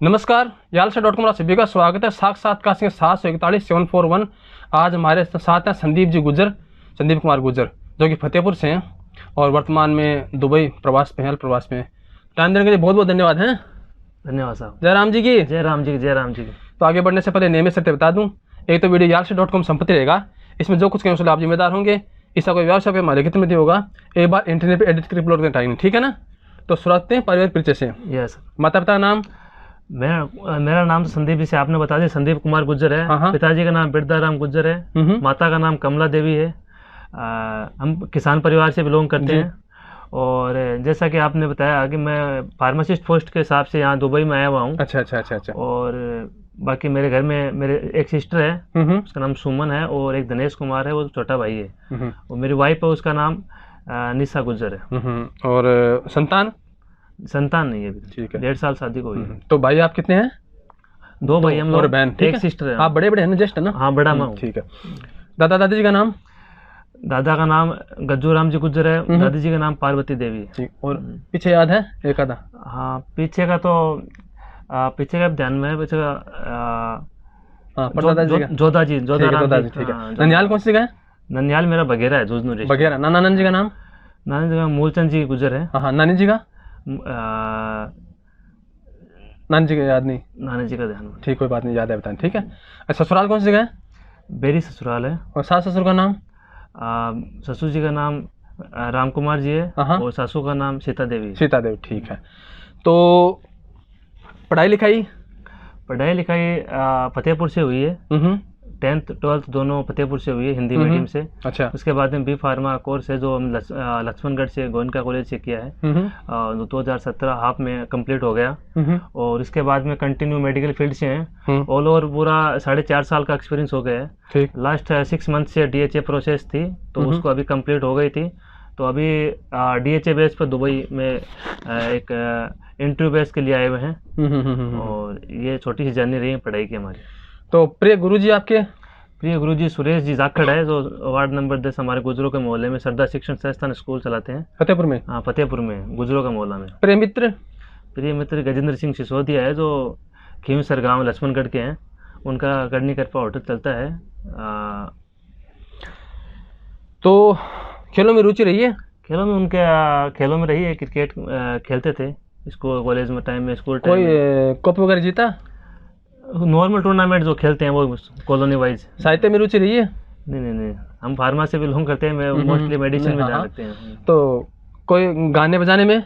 नमस्कार, यालसा.com पर सभी का स्वागत है। साक्षात्कार 741-741। आज हमारे साथ हैं संदीप कुमार गुजर, जो कि फतेहपुर से हैं और वर्तमान में दुबई प्रवास पे हैं। टाइम देने के लिए बहुत बहुत धन्यवाद हैं। धन्यवाद साहब। जय राम जी की। जय राम जी की। जय राम जी की। तो आगे बढ़ने से पहले नियमित शर्तें बता दूं। एक तो वीडियो यालसा.com संपत्ति रहेगा, इसमें जो कुछ कहें उसके आप जिम्मेदार होंगे। इसका कोई व्यवसाय पे हमारे हित में होगा। एक बार इंटरनेट पे एडिट करके अपलोड करना टाइम, ठीक है ना। तो शुरुआत हैं पारिवारिक परिचय से। यस। माता पिता का नाम? मेरा नाम तो संदीप, जिसे आपने बता दिया, संदीप कुमार गुज्जर है। हाँ। पिताजी का नाम बिरदाराम गुज्जर है। माता का नाम कमला देवी है। हम किसान परिवार से बिलोंग करते हैं। और जैसा कि आपने बताया कि मैं फार्मासिस्ट पोस्ट के हिसाब से यहाँ दुबई में आया हुआ हूँ। अच्छा। और बाकी मेरे घर में मेरे एक सिस्टर है, उसका नाम सुमन है, और एक दिनेश कुमार है, वो छोटा भाई है। और मेरी वाइफ है, उसका नाम निशा गुज्जर है। और संतान नहीं है अभी। ठीक है। 1.5 साल शादी को हुई है। तो भाई आप कितने हैं? 2 भाई हम लोग और बहन। एक सिस्टर है। आप बड़े है ना, जस्ट है ना? हाँ, बड़ा मैं हूँ। ठीक है। दादा दादी जी का नाम? दादा का नाम गज्जू राम जी गुज्जर है। दादी जी का नाम पार्वती देवी है। ठीक। और पीछे याद है एक आधा? हाँ, पीछे का ध्यान में है। पीछे का जोधा जी। ठीक है। ननियाल कौन सी जगह है? ननियाल मेरा बघेरा है, जुजनू। बघेरा। नाना जी का नाम? नानी जी का मूलचंद जी गुजर है। हाँ। नानी जी का? नानी जी का याद नहीं? नानी जी का ध्यान। ठीक, कोई बात नहीं, याद है बताएं, ठीक है। ससुराल कौन सी जगह है? बेरी ससुराल है। और सास ससुर का नाम? ससुर जी का नाम राम कुमार जी है। और सासू का नाम सीता देवी। ठीक है। तो पढ़ाई लिखाई फतेहपुर से हुई है। 10th 12th दोनों फतेहपुर से हुई है, हिंदी मीडियम से। अच्छा। उसके बाद में बी फार्मा कोर्स है, जो हम लक्ष्मणगढ़ से गोयनका कॉलेज से किया है। 2017 हाफ में कंप्लीट हो गया। और इसके बाद में कंटिन्यू मेडिकल फील्ड से हैं। ऑल ओवर पूरा 4.5 साल का एक्सपीरियंस हो गया है। लास्ट 6 मंथ से DHA प्रोसेस थी, तो उसको अभी कंप्लीट हो गई थी। तो अभी DHA बेस पर दुबई में एक इंटरव्यू बेस के लिए आए हुए हैं। और ये छोटी सी जर्नी रही है पढ़ाई की हमारी। तो प्रिय गुरुजी आपके? प्रिय गुरुजी सुरेश जी जाखड़ है, जो वार्ड नंबर 10 हमारे गुजरों के मोहल्ले में श्रद्धा शिक्षण संस्थान स्कूल चलाते हैं। फतेहपुर में? हाँ, फतेहपुर में, गुजरों का मोहल्ला में। प्रिय मित्र गजेंद्र सिंह सिसोदिया है, जो खीमसर गांव लक्ष्मणगढ़ के हैं। उनका करनी करपा होटल चलता है। तो खेलों में रुचि रही है? खेलों में रही है। क्रिकेट खेलते थे स्कूल कॉलेज में टाइम में। स्कूल टाइम कोई कप वगैरह जीता? नॉर्मल टूर्नामेंट जो खेलते हैं वो कॉलोनी वाइज। साहित्य में रुचि रही है? नहीं, हम फार्मा से बिलोंग करते हैं। मोस्टली मेडिसिन में ध्यान रखते हैं। तो कोई गाने बजाने में?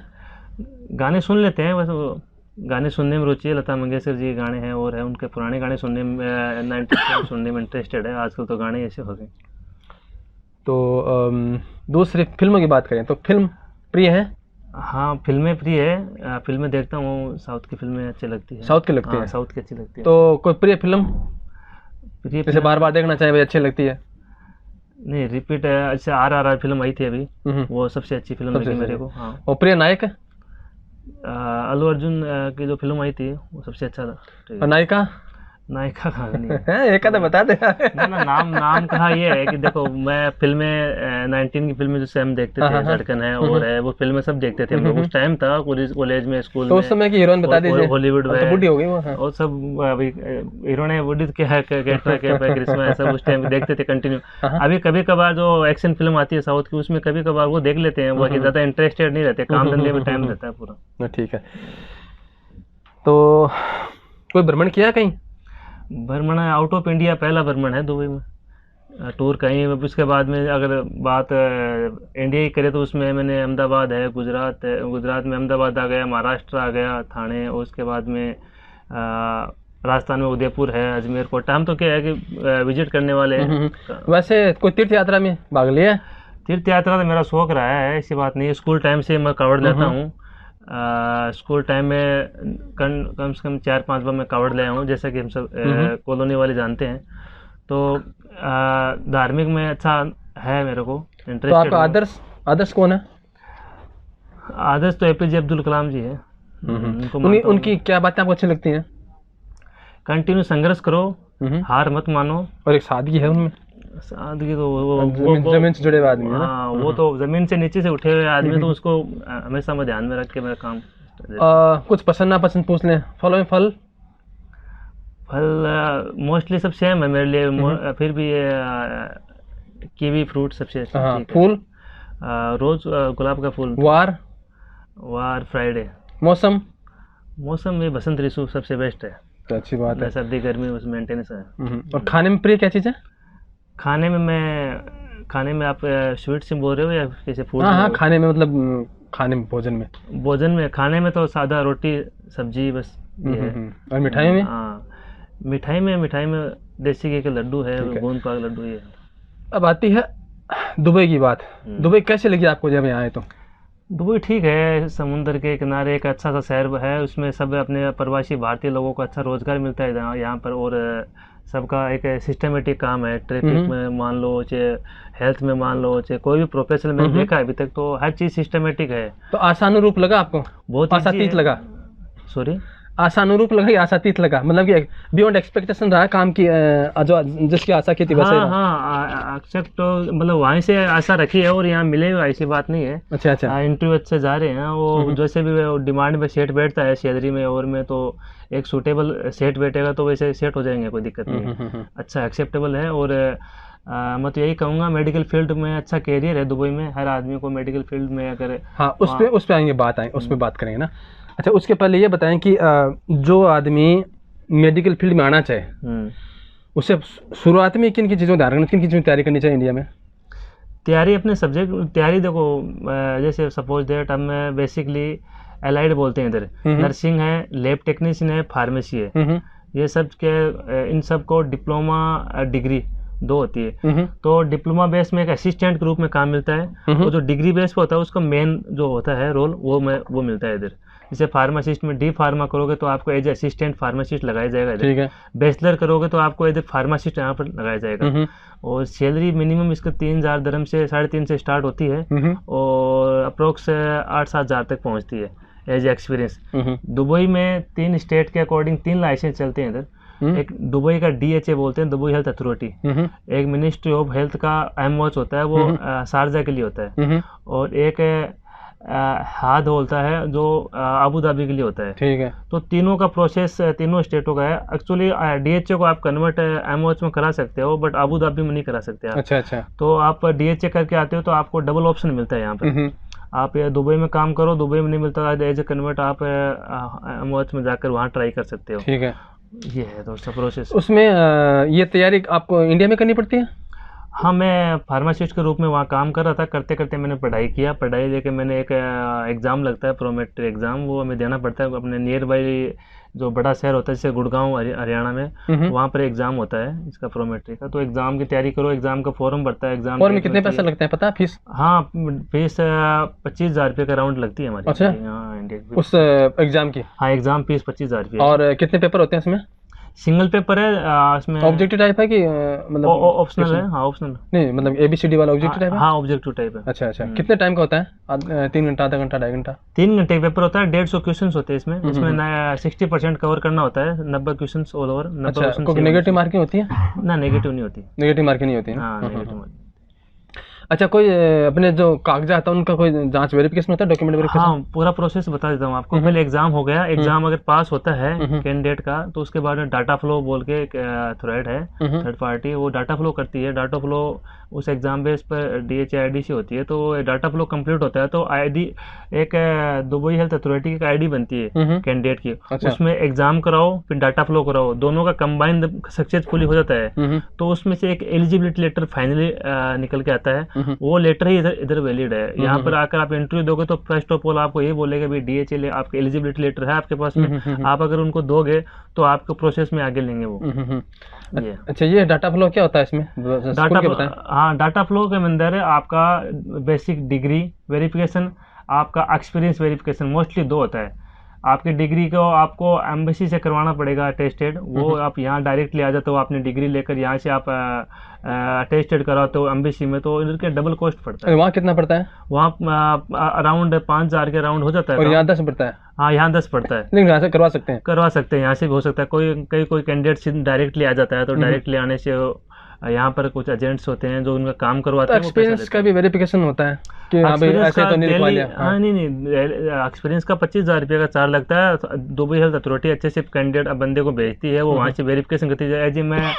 गाने सुन लेते हैं, वैसे गाने सुनने में रुचि है। लता मंगेशकर जी के गाने हैं, और है उनके पुराने गाने सुनने में 90s सुनने में इंटरेस्टेड है। आजकल तो गाने ऐसे हो गए। तो दूसरी फिल्मों की बात करें तो फिल्म प्रिय है? हाँ, फिल्में प्रिय है। फिल्में देखता हूँ। साउथ की फिल्में अच्छी लगती है। साउथ की लगती है? साउथ की अच्छी लगती है। तो कोई प्रिय फिल्म जैसे बार बार देखना चाहिए भाई, अच्छी लगती है? नहीं, रिपीट है। अच्छा, RRR फिल्म आई थी अभी, वो सबसे अच्छी फिल्म लगी मेरे को। हाँ। और प्रिय नायक? अल्लू अर्जुन की जो फिल्म आई थी वो सबसे अच्छा था। और नायिका कहा नहीं एक आधा बता दे। ना, नाम कहा ये है कि देखो, मैं फिल्में 19 की फिल्में जैसे हम देखते थे, धड़कन है और है, वो फिल्में सब देखते थे हम लोग। उस टाइम था कॉलेज में, स्कूल तो उस समय की हीरोइन बता दीजिए। हॉलीवुड में बुढ़ी हो गई वो। और सब हीरोइन बुढ़ी क्या है, करिश्मा, सब उस टाइम देखते थे कंटिन्यू। अभी कभी कभार जो एक्शन फिल्म आती है साउथ की, उसमें कभी कभार वो देख लेते हैं। बाकी ज्यादा इंटरेस्टेड नहीं रहते, काम धंधे में टाइम रहता है पूरा। ठीक है। तो कोई भ्रमण किया कहीं? भ्रमण आउट ऑफ इंडिया पहला भ्रमण है दुबई में टूर कहीं। उसके बाद में अगर बात इंडिया की करें तो उसमें मैंने अहमदाबाद है, गुजरात में अहमदाबाद आ गया, महाराष्ट्र आ गया, थाने। और उसके बाद में राजस्थान में उदयपुर है, अजमेर, कोटा। हम तो क्या है कि विजिट करने वाले हैं। वैसे कोई तीर्थ यात्रा में भाग लिया? तीर्थ यात्रा तो मेरा शौक रहा है, ऐसी बात नहीं है। स्कूल टाइम से मैं कावड़ लेता हूँ। स्कूल टाइम में कम से कम 4-5 बार मैं कावड़ ले आया हूँ, जैसा कि हम सब कॉलोनी वाले जानते हैं। तो धार्मिक में अच्छा है मेरे को इंटरेस्ट। तो आपका आदर्श कौन है? आदर्श तो APJ अब्दुल कलाम जी है। उनकी क्या बातें आपको अच्छी लगती हैं? कंटिन्यू संघर्ष करो, हार मत मानो। और एक सादगी है उनमें। सादगी तो वो जमीन से जुड़े हुए आदमी है ना। हाँ, वो तो जमीन से नीचे से उठे हुए आदमी, तो उसको हमेशा मैं ध्यान में रख के मेरा काम कुछ पसंद नापसंद पूछ लें। फलों में फल मोस्टली सब सेम है मेरे लिए, फिर भी ये कीवी फ्रूट सबसे ठीक है। फूल रोज गुलाब का फूल। वार फ्राइडे। मौसम में बसंत ऋतु सबसे बेस्ट है। तो अच्छी बात है। सर्दी गर्मी उस मेंटेनेंस है। और खाने में प्रिय क्या चीज़ है? खाने में आप स्वीट से बोल रहे हो या कैसे फूड? हाँ, खाने में मतलब खाने में भोजन में खाने में तो सादा रोटी सब्जी बस ये है। और मिठाई में? हाँ, मिठाई में देसी घी के लड्डू है, गोंद पाक लड्डू ये। अब आती है दुबई की बात। दुबई कैसे लगी आपको जब यहाँ आए तो? दुबई ठीक है, समुद्र के किनारे एक अच्छा सा शहर है, उसमें सब अपने प्रवासी भारतीय लोगों को अच्छा रोजगार मिलता है यहाँ पर, और सबका एक सिस्टमेटिक काम है। ट्रैफिक में मान लो, चाहे हेल्थ में मान लो, चाहे कोई भी प्रोफेशनल में देखा है अभी तक, तो हर चीज़ सिस्टमेटिक है। तो आशानुरूप लगा आपको? बहुत आशातीत लगा? सॉरी, आशानुरूप लगा या आशातीत लगा? मतलब कि बियॉन्ड एक्सपेक्टेशन रहा काम की, जो जिसकी आशा की थी वैसे? हाँ, एक्सेप्ट तो मतलब वहीं से आशा रखी है और यहाँ मिले हुए, ऐसी बात नहीं है। अच्छा। इंटरव्यू अच्छे जा रहे हैं, वो जैसे भी डिमांड में सेट बैठता है सैलरी में और में, तो एक सूटेबल सेट बैठेगा तो वैसे सेट हो जाएंगे, कोई दिक्कत नहीं है। अच्छा एक्सेप्टेबल है। और मैं तो यही कहूँगा, मेडिकल फील्ड में अच्छा कैरियर है दुबई में, हर आदमी को मेडिकल फील्ड में अगर। हाँ, उस पे आएंगे, उस पर बात करेंगे ना। अच्छा, उसके पहले ये बताएं कि जो आदमी मेडिकल फील्ड में आना चाहे उसे शुरुआत में किन चीज़ों ध्यान किन चीज़ों की तैयारी करनी चाहिए इंडिया में? तैयारी अपने सब्जेक्ट तैयारी देखो, जैसे सपोज दैट हम बेसिकली एलाइड बोलते हैं इधर, नर्सिंग है, लैब टेक्नीशियन है, फार्मेसी है, ये सब के इन सब को डिप्लोमा डिग्री 2 होती है। तो डिप्लोमा बेस में एक असिस्टेंट के रूप में काम मिलता है, और जो डिग्री बेस पे होता है उसका मेन जो होता है रोल वो मिलता है इधर। जैसे फार्मासिस्ट में डी फार्मा करोगे तो आपको एज असिस्टेंट फार्मासिस्ट लगाया जाएगा इधर। ठीक है। बैचलर करोगे तो आपको एज ए फार्मासिस्ट यहाँ पर लगाया जाएगा। और सैलरी मिनिमम इसका 3,000 दिरहम से 3.5 से स्टार्ट होती है, और अप्रोक्स 8-7 हज़ार तक पहुँचती है एज एक्सपीरियंस। दुबई में 3 स्टेट के अकॉर्डिंग 3 लाइसेंस चलते हैं इधर। एक दुबई का DHA बोलते हैं, दुबई हेल्थ अथॉरिटी। एक मिनिस्ट्री ऑफ हेल्थ का MOH होता है, वो शारजा के लिए होता है। और एक हाद होता है जो अबू धाबी के लिए होता है। ठीक है। तो तीनों का प्रोसेस तीनों स्टेटों का है। एक्चुअली DHA को आप कन्वर्ट MOH में करा सकते हो, बट अबू धाबी में नहीं करा सकते आप। अच्छा। तो आप DHA करके आते हो तो आपको डबल ऑप्शन मिलता है यहाँ पर। आप दुबई में काम करो, दुबई में नहीं मिलता एज ए कन्वर्ट, आप MOH में जाकर वहाँ ट्राई कर सकते हो। ठीक है, ये है दोस्तों प्रोसेस। उसमें ये तैयारी आपको इंडिया में करनी पड़ती है? हाँ, मैं फार्मासिस्ट के रूप में वहाँ काम कर रहा था। करते करते मैंने पढ़ाई किया, पढ़ाई लेके मैंने एक एग्ज़ाम लगता है, प्रोमेट्री एग्ज़ाम, वो हमें देना पड़ता है। अपने नियर बाई जो बड़ा शहर होता है जैसे गुड़गांव हरियाणा में, वहाँ पर एग्ज़ाम होता है इसका प्रोमेट्री का। तो एग्ज़ाम की तैयारी करो, एग्ज़ाम का फॉर्म भरता है। एग्ज़ाम में कितने पैसे लगते हैं पता है फीस? हाँ, फीस 25,000 रुपये का राउंड लगती है हमारी। अच्छा, हाँ, इंडिया उस एग्ज़ाम की? हाँ, एग्ज़ाम फीस 25,000 रुपये। और कितने पेपर होते हैं इसमें? सिंगल पेपर है इसमें। ऑब्जेक्टिव टाइप है कि मतलब ऑप्शनल है? हाँ, ऑप्शनल नहीं, मतलब ABCD वाला ऑब्जेक्टिव टाइप है? हाँ, ऑब्जेक्टिव टाइप है। अच्छा। कितने टाइम का होता है? 3 घंटा, आधा घंटा, 2.5 घंटा? 3 घंटे का पेपर होता है। 150 क्वेश्चन होते हैं इसमें। इसमें 60% कवर करना होता है, 90 क्वेश्चन ऑल ओवर। 90 क्वेश्चन। कोई नेगेटिव मार्किंग होती है? ना, नेगेटिव नहीं होती। नेगेटिव मार्किंग नहीं होती है? हाँ, नेगेटिव मार्किंग। अच्छा, कोई अपने जो कागजात है उनका कोई जांच वेरिफिकेशन होता है, डॉक्यूमेंट वेरिफिकेशन? हाँ, पूरा प्रोसेस बता देता हूँ आपको। पहले एग्जाम हो गया, एग्जाम अगर पास होता है कैंडिडेट का, तो उसके बाद में डाटा फ्लो बोल के एक थ्रेड है, थर्ड पार्टी, वो डाटा फ्लो करती है। डाटा फ्लो उस एग्जाम बेस पर DHA ID से होती है। तो डाटा फ्लो कंप्लीट होता है तो ID, एक दुबई हेल्थ अथॉरिटी की ID बनती है कैंडिडेट की। अच्छा। उसमें एग्जाम कराओ फिर डाटा फ्लो कराओ, दोनों का कंबाइंड सक्सेसफुली हो जाता है। तो उसमें से एक एलिजिबिलिटी लेटर फाइनली निकल के आता है, वो लेटर ही इधर वैलिड है। यहाँ पर आकर आप इंटरव्यू दोगे तो फर्स्ट ऑफ ऑल आपको ये बोलेगा भाई DHA आपका एलिजिबिलिटी लेटर है आपके पास में, आप अगर उनको दोगे तो आपको प्रोसेस में आगे लेंगे वो। अच्छा, ये डाटा फ्लो क्या होता है इसमें? डाटा फ्लो के अंदर आपका बेसिक डिग्री वेरिफिकेशन, आपका एक्सपीरियंस वेरिफिकेशन, मोस्टली 2 होता है। आपकी डिग्री को आपको एम्बेसी से करवाना पड़ेगा अटेस्टेड, वो आप यहाँ डायरेक्टली आ जाते हो, आपने डिग्री लेकर यहाँ से आप अटेस्टेड कराते हो एम्बेसी में, तो इनके डबल कॉस्ट पड़ता है। वहाँ कितना पड़ता है? वहाँ अराउंड 5,000 के राउंड हो जाता है। और यहाँ 10 पड़ता है? हाँ, यहाँ 10 पड़ता है। लेकिन यहाँ से करवा सकते हैं? करवा सकते हैं, यहाँ से भी हो सकता है। कोई कैंडिडेट डायरेक्टली आ जाता है, तो डायरेक्टली आने से यहाँ पर कुछ एजेंट्स होते हैं जो उनका काम करवाते हैं। एक्सपीरियंस का भी वेरिफिकेशन होता है कि ऐसे तो नहीं लिखवा लिया। हाँ नहीं, एक्सपीरियंस का 25,000 रुपये का चार्ज लगता है। दुबई हेल्थ अथॉरिटी अच्छे से कैंडिडेट बंदे को भेजती है, वो वहाँ से वेरिफिकेशन करती है। जी मैं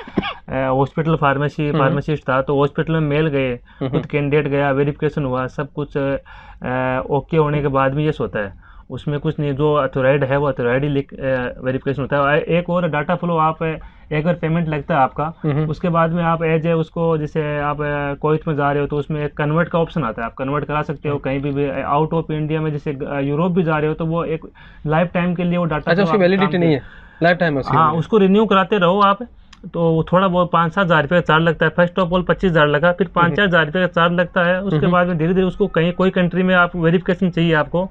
हॉस्पिटल फार्मासिस्ट था, तो हॉस्पिटल में मेल गए, खुद कैंडिडेट गया, वेरिफिकेशन हुआ, सब कुछ ओके होने के बाद भी ये होता है। उसमें कुछ नहीं, जो अथोराइड है वो अथोराइड ही वेरिफिकेशन होता है। एक और डाटा फ्लो, आप एक बार पेमेंट लगता है आपका, उसके बाद में आप एज है उसको, जैसे आप कोविड में जा रहे हो तो उसमें एक कन्वर्ट का ऑप्शन आता है, आप कन्वर्ट करा सकते हो कहीं भी आउट ऑफ इंडिया में, जैसे यूरोप भी जा रहे हो तो वो एक लाइफ टाइम के लिए वो डाटा। अच्छा, उसकी वैलिडिटी नहीं है, लाइफ टाइम है। हाँ, उसको रिन्यू कराते रहो आप, तो थोड़ा बहुत 5-7 हज़ार रुपये का चार्ज लगता है। फर्स्ट ऑफ ऑल 25,000 लगा, फिर 5-4 हज़ार रुपये का चार्ज लगता है। उसके बाद में धीरे धीरे उसको कहीं कोई कंट्री में आप वेरिफिकेशन चाहिए आपको,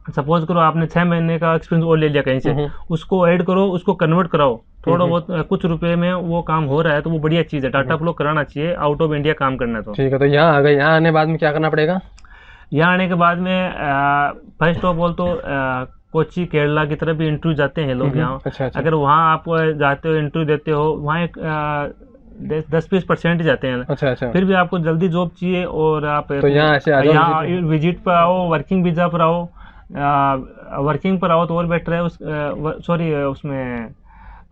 सपोज करो आपने 6 महीने का एक्सपीरियंस और ले लिया कहीं से, उसको ऐड करो, उसको कन्वर्ट कराओ, थोड़ा बहुत कुछ रुपए में वो काम हो रहा है तो वो बढ़िया चीज़ है। डाटा फ्लो कराना चाहिए, आउट ऑफ इंडिया काम करना है तो ठीक है। तो यहाँ आ गए, यहाँ आने बाद में क्या करना पड़ेगा? यहाँ आने के बाद में फर्स्ट ऑफ ऑल तो कोची केरला की तरफ भी इंटरव्यू जाते हैं लोग यहाँ। अच्छा। अगर वहाँ आप जाते हो, इंटरव्यू देते हो, वहाँ एक 10-20% ही जाते हैं। अच्छा। फिर भी आपको जल्दी जॉब चाहिए और आप तो यहाँ विजिट पर आओ, वर्किंग वीजा पर आओ, वर्किंग पर आओ तो और बेटर है। उसमें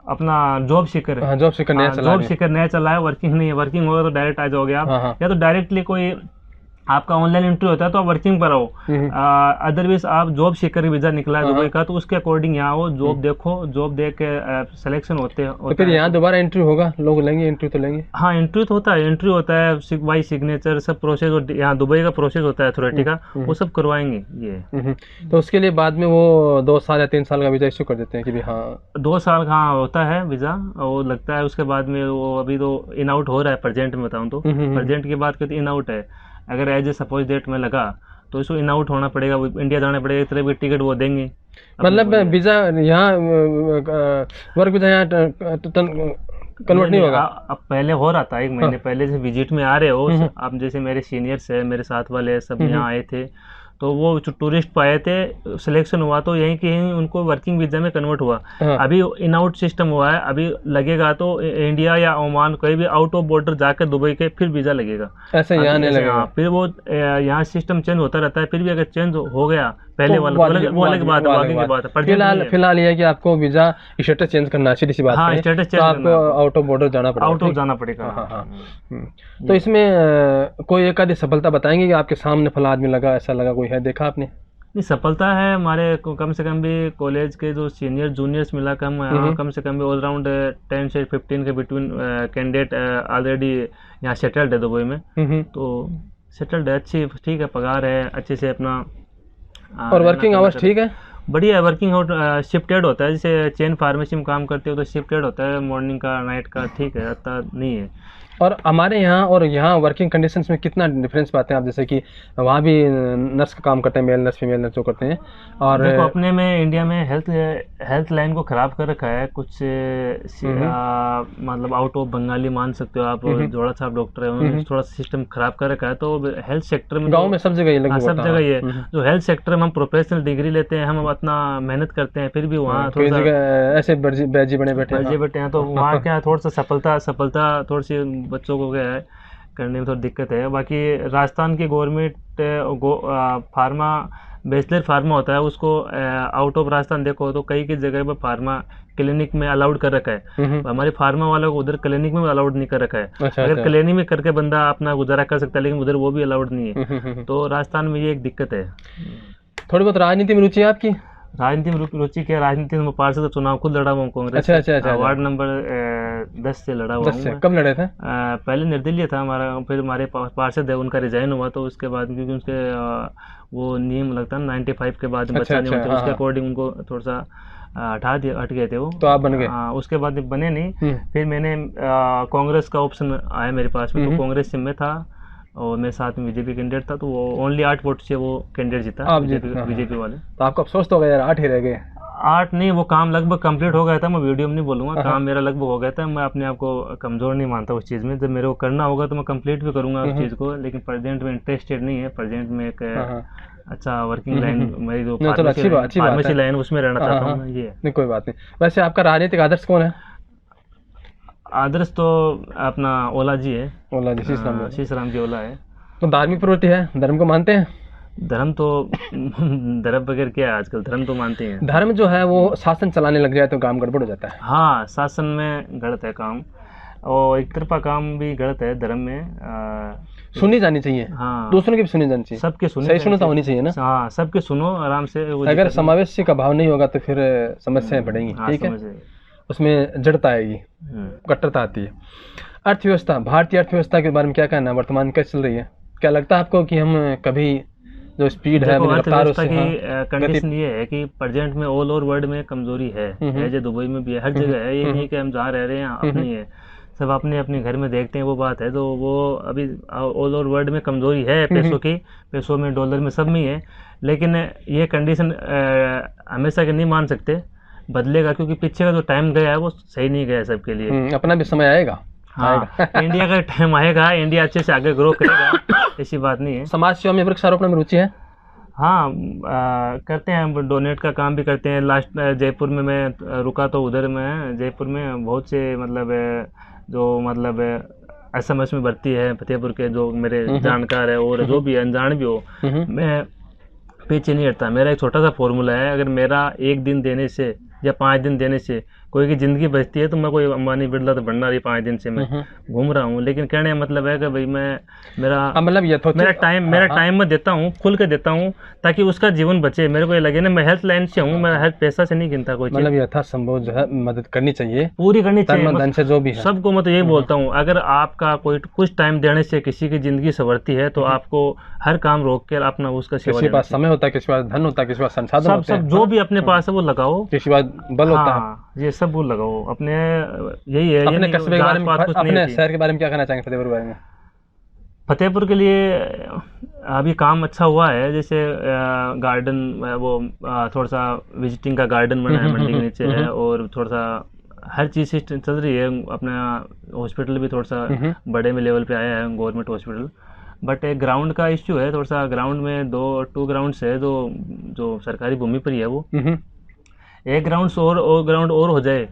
अपना जॉब सीकर नया चला है, वर्किंग नहीं है। वर्किंग होगा तो डायरेक्ट आ जाओगे आप, या तो डायरेक्टली कोई आपका ऑनलाइन इंटरव्यू होता है तो आप वर्किंग पर आओ। अदरवाइज आप जॉब सीकर वीजा निकला है दुबई का, तो उसके अकॉर्डिंग यहाँ आओ, जॉब देखो, जॉब देख के सिलेक्शन होते हैं। तो फिर यहाँ दोबारा इंटरव्यू होगा, लोग लेंगे इंटरव्यू तो लेंगे? हाँ, इंटरव्यू तो होता है, इंटरव्यू होता है, बाई सिग्नेचर सब प्रोसेस, यहाँ दुबई का प्रोसेस होता है अथॉरिटी का, वो सब करवाएंगे ये। तो उसके लिए बाद में वो 2 साल या 3 साल का वीजा इश्यू कर देते हैं कि हाँ 2 साल का होता है वीजा, वो लगता है। उसके बाद में वो अभी तो इन आउट हो रहा है प्रेजेंट में बताऊँ तो, प्रेजेंट की बात करते इन आउट है। अगर एज ए सपोज डेट में लगा तो इसको इन आउट होना पड़ेगा, इंडिया जाना पड़ेगा, इस तरह की टिकट वो देंगे। मतलब वीजा यहाँ वर्क वीजा यहाँ कन्वर्ट नहीं होगा? अब पहले हो रहा था, 1 महीने पहले से विजिट में आ रहे हो आप, जैसे मेरे सीनियर्स है, मेरे साथ वाले सब यहाँ आए थे, तो वो जो टूरिस्ट पे आए थे, सिलेक्शन हुआ तो यहीं के उनको वर्किंग वीजा में कन्वर्ट हुआ। अभी इन आउट सिस्टम हुआ है, अभी लगेगा तो इंडिया या ओमान कोई भी आउट ऑफ बॉर्डर जाकर दुबई के फिर वीजा लगेगा, ऐसे यहाँ नहीं लगेगा। फिर वो यहाँ सिस्टम चेंज होता रहता है। फिर भी अगर चेंज हो गया पहले वाला वो अलग बात है। फिलहाल ये है कि आपको वीजा स्टेटस चेंज करना है, सीधी सी बात है, स्टेटस तो आपको आउट ऑफ बॉर्डर जाना पड़ेगा। तो इसमें कोई एक आधी सफलता बताएंगे कि आपके सामने फला आदमी लगा, ऐसा लगा, कोई है देखा आपने? नहीं, सफलता है हमारे कम से कम भी कॉलेज के जो सीनियर जूनियर्स मिला कम से कम भी ऑलराउंड 10 से 15 के बिटवीन कैंडिडेट ऑलरेडी यहाँ सेटल्ड है दुबई में। तो सेटल्ड है, अच्छी ठीक है, पगार है, अच्छे से अपना और वर्किंग आवर्स ठीक है, बढ़िया है। वर्किंग आउट शिफ्टेड होता है, जैसे चेन फार्मेसी में काम करते हो तो शिफ्टेड होता है, मॉर्निंग का नाइट का, ठीक है, इतना नहीं है। और हमारे यहाँ और यहाँ वर्किंग कंडीशंस में कितना डिफरेंस पाते हैं आप? जैसे कि वहाँ भी नर्स का काम करते हैं, मेल नर्स फीमेल नर्स जो करते हैं, और देखो अपने में इंडिया में हेल्थ लाइन को ख़राब कर रखा है कुछ मतलब आउट ऑफ बंगाली मान सकते हो आप, जोड़ा साहब डॉक्टर है, उन्होंने थोड़ा सिस्टम ख़राब कर रखा है। तो हेल्थ सेक्टर में गाँव में सब जगह सब जगह ये जो हेल्थ सेक्टर में हम प्रोफेशनल डिग्री लेते हैं, हम अपना मेहनत करते हैं, फिर भी वहाँ थोड़ा ऐसे बैजी बने बैठे हैं, तो वहाँ क्या थोड़ा सा सफलता थोड़ी सी बच्चों को क्या है करने में थोड़ी दिक्कत है। बाकी राजस्थान की गवर्नमेंट फार्मा बैचलर फार्मा होता है, उसको आउट ऑफ राजस्थान देखो तो कई जगह पर फार्मा क्लिनिक में अलाउड कर रखा है। हमारे फार्मा वालों को उधर क्लिनिक में अलाउड नहीं कर रखा है। अगर क्लिनिक में करके बंदा अपना गुजारा कर सकता है, लेकिन उधर वो भी अलाउड नहीं है। तो राजस्थान में ये एक दिक्कत है। थोड़ी बहुत राजनीति में रुचि है आपकी? राजनीति में रुचि क्या, राजनीति में पार्षद चुनाव खुद लड़ा हुआ हूँ कांग्रेस। अच्छा। वार्ड नंबर 10 से लड़ा हुआ हूँ। कब लड़े थे? पहले निर्दलीय था हमारा, फिर हमारे पार्षद है उनका रिजाइन हुआ, तो उसके बाद क्योंकि उसके वो नियम लगता है 95 के बाद बच्चा नहीं होता, उसके अकॉर्डिंग उनको थोड़ा सा हट गए थे वो। तो आप बन गए? उसके बाद बने नहीं, फिर मैंने कांग्रेस का ऑप्शन आया मेरे पास में, तो कांग्रेस से मैं था और मेरे साथ में बीजेपी कैंडिडेट था, तो वो ओनली 8 वोट से वो कैंडिडेट जीता बीजेपी वाले। तो आपको अफसोस तो हो गया यार, 8 ही रह गए? 8 नहीं, वो काम लगभग कंप्लीट हो गया था, मैं वीडियो में नहीं बोलूँगा, काम मेरा लगभग हो गया था। मैं अपने आप को कमज़ोर नहीं मानता उस चीज़ में, जब मेरे को करना होगा तो मैं कंप्लीट भी करूँगा उस चीज़ को, लेकिन प्रेजेंट में इंटरेस्टेड नहीं है। प्रेजेंट में एक अच्छा वर्किंग लाइन मेरी जो फार्मेसी लाइन उसमें रहना चाहता हूँ ये। नहीं कोई बात नहीं। वैसे आपका राजनीतिक आदर्श कौन है? आदर्श तो अपना ओला जी है, ओला जी, शीश राम जी ओला है। तो धार्मिक प्रवृत्ति है, धर्म को मानते हैं? धर्म तो धर्म बगैर क्या है आजकल, धर्म तो मानते हैं। धर्म जो है वो शासन चलाने लग जाए तो काम गड़बड़ हो जाता है। हाँ, शासन में गलत है काम, और एक तरफा काम भी गलत है धर्म में। सुनी जानी चाहिए, हाँ, दूसरों की भी सुनी जानी चाहिए, सबके सुनो, सही सुनता होनी चाहिए ना। हाँ, सबके सुनो आराम से। अगर समावेशी का भाव नहीं होगा तो फिर समस्याएं बढ़ेंगी। ठीक है, उसमें जड़ता आएगी, कट्टरता आती है। अर्थव्यवस्था, भारतीय अर्थव्यवस्था के बारे में क्या कहना है, वर्तमान कैसे चल रही है? क्या लगता है आपको कि हम कभी जो स्पीड है, अर्थव्यवस्था की कंडीशन ये है कि प्रेजेंट में ऑल ओवर वर्ल्ड में कमजोरी है, जो दुबई में भी है, हर जगह है। ये नहीं कि हम जहाँ रह रहे हैं अपनी है, सब अपने अपने घर में देखते हैं, वो बात है। तो वो अभी ऑल ओवर वर्ल्ड में कमजोरी है पैसों की, पैसों में, डॉलर में, सब में ही है। लेकिन ये कंडीशन हमेशा के नहीं मान सकते, बदलेगा, क्योंकि पीछे का जो टाइम गया है वो सही नहीं गया सबके लिए। अपना भी समय आएगा। हाँ, इंडिया का टाइम आएगा, इंडिया अच्छे से आगे ग्रो करेगा, ऐसी बात नहीं है। समाज सेवा में वृक्षारोपण में रुचि है? हाँ, करते हैं, हम डोनेट का काम भी करते हैं। लास्ट जयपुर में मैं रुका तो उधर मैं जयपुर में बहुत से मतलब जो मतलब SMS में भर्ती है फतेहपुर के, जो मेरे जानकार है और जो भी अनजान भी हो, मैं पीछे नहीं हटता। मेरा एक छोटा सा फॉर्मूला है, अगर मेरा 1 दिन देने से या 5 दिन देने से कोई की ज़िंदगी बचती है तो मैं कोई अंबानी बिरला तो बनना रही 5 दिन से मैं घूम रहा हूँ। लेकिन कहने का मतलब है कि भाई मैं मेरा टाइम मैं देता हूँ, खुल के देता हूँ, ताकि उसका जीवन बचे। मेरे को ये लगे ना, मैं हेल्थ लाइन से हूँ, मैं हेल्थ पैसा से नहीं गिनता कोई चीज़। मतलब यथासंभव जो है मदद करनी चाहिए, पूरी करनी चाहिए, धन से जो भी है सबको। मैं तो यही बोलता हूँ, अगर आपका कोई कुछ टाइम देने से किसी की ज़िंदगी संवरती है तो आपको हर काम रोक कर अपना उसका सेवा। किसी के पास समय होता है, किसी के पास धन होता है, किसी के पास संसाधन होते हैं, सब जो भी अपने पास है वो लगाओ, किसी के पास बल होता है, ये सब वो लगाओ अपने। यही है। अपने कस्बे के बारे में, अपने शहर के बारे में क्या कहना चाहेंगे, फतेहपुर के बारे में? फतेहपुर के लिए अभी काम अच्छा हुआ है, जैसे गार्डन वो थोड़ा सा विजिटिंग का गार्डन बना है, मंडी के नीचे है, और थोड़ा सा हर चीज़ चल रही है। अपना हॉस्पिटल भी थोड़ा सा बड़े में लेवल पे आया है, गवर्नमेंट हॉस्पिटल। बट एक ग्राउंड का इश्यू है थोड़ा सा, ग्राउंड में 2 ग्राउंड्स है जो सरकारी भूमि पर ही है। वो एक ग्राउंड और ग्राउंड और हो जाए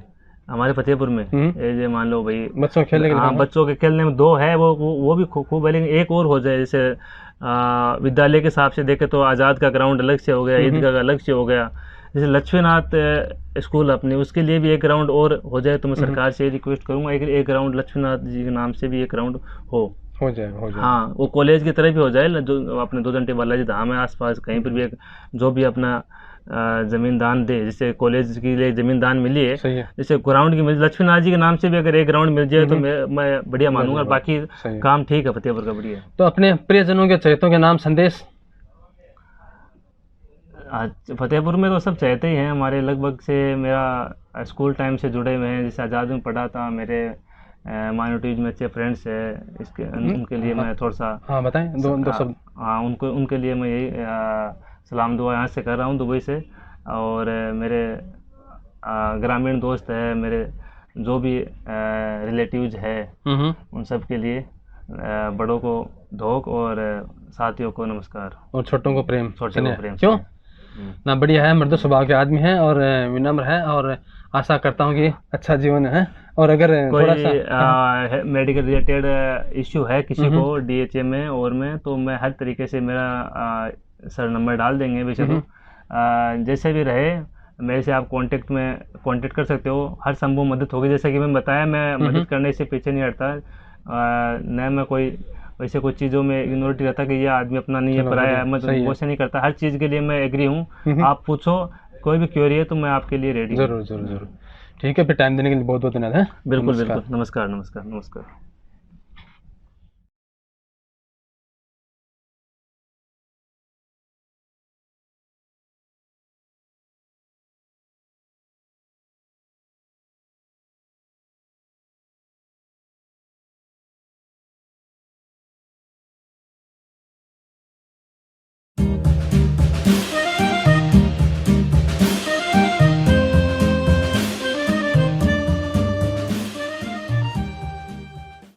हमारे फतेहपुर में, ये मान लो भाई बच्चों खेलने के लिए। हाँ, बच्चों के खेलने में 2 है, वो भी खूब है, लेकिन एक और हो जाए। जैसे विद्यालय के हिसाब से देखे तो आज़ाद का ग्राउंड अलग से हो गया, ईदगाह का अलग से हो गया। जैसे लक्ष्मीनाथ स्कूल अपने, उसके लिए भी एक ग्राउंड और हो जाए तो मैं सरकार से रिक्वेस्ट करूँगा, एक ग्राउंड लक्ष्मीनाथ जी के नाम से भी एक ग्राउंड हो जाए। हाँ, वो कॉलेज की तरह भी हो जाए, जो अपने 2 घंटे बालाजी धाम है आसपास, कहीं पर भी एक जो भी अपना जमीन दान दे। जैसे कॉलेज के लिए जमीन दान मिली है, जैसे ग्राउंड की मिली, लक्ष्मीनाथ जी के नाम से भी अगर एक ग्राउंड मिल जाए तो मैं बढ़िया मानूंगा। बाकी काम ठीक है फतेहपुर का, बढ़िया। तो अपने प्रियजनों के, चहेतों के नाम संदेश? फतेहपुर में तो सब चाहते ही हैं हमारे, लगभग से मेरा स्कूल टाइम से जुड़े हुए हैं। जैसे आज़ाद में पढ़ा था, मेरे माइनॉरिटीज में अच्छे फ्रेंड्स है, इसके उनके लिए मैं थोड़ा सा बताएं दो सब। हाँ, उनके लिए मैं यही सलाम दुआ यहाँ से कर रहा हूँ दुबई से। और मेरे ग्रामीण दोस्त है, मेरे जो भी रिलेटिव्स है, उन सब के लिए बड़ों को धोख और साथियों को नमस्कार, और छोटों को प्रेम। क्यों ना, बढ़िया है, मृदु स्वभाव के आदमी हैं और विनम्र है, और आशा करता हूँ कि अच्छा जीवन है। और अगर कोई मेडिकल रिलेटेड इश्यू है किसी को DHA में और में, तो मैं हर तरीके से, मेरा सर नंबर डाल देंगे वैसे तो, जैसे भी रहे मेरे से आप कांटेक्ट कर सकते हो, हर संभव मदद होगी। जैसा कि मैं बताया, मैं मदद करने से पीछे नहीं हटता, न मैं कोई वैसे कुछ चीज़ों में इग्नोरिटी रहता कि ये आदमी अपना नहीं है, पराया है, मैं वो से नहीं करता। हर चीज़ के लिए मैं एग्री हूँ। आप पूछो, कोई भी क्वेरी है तो मैं आपके लिए रेडी हूँ। जरूर। ठीक है, फिर टाइम देने के लिए बहुत बहुत धन्यवाद है। बिल्कुल। नमस्कार।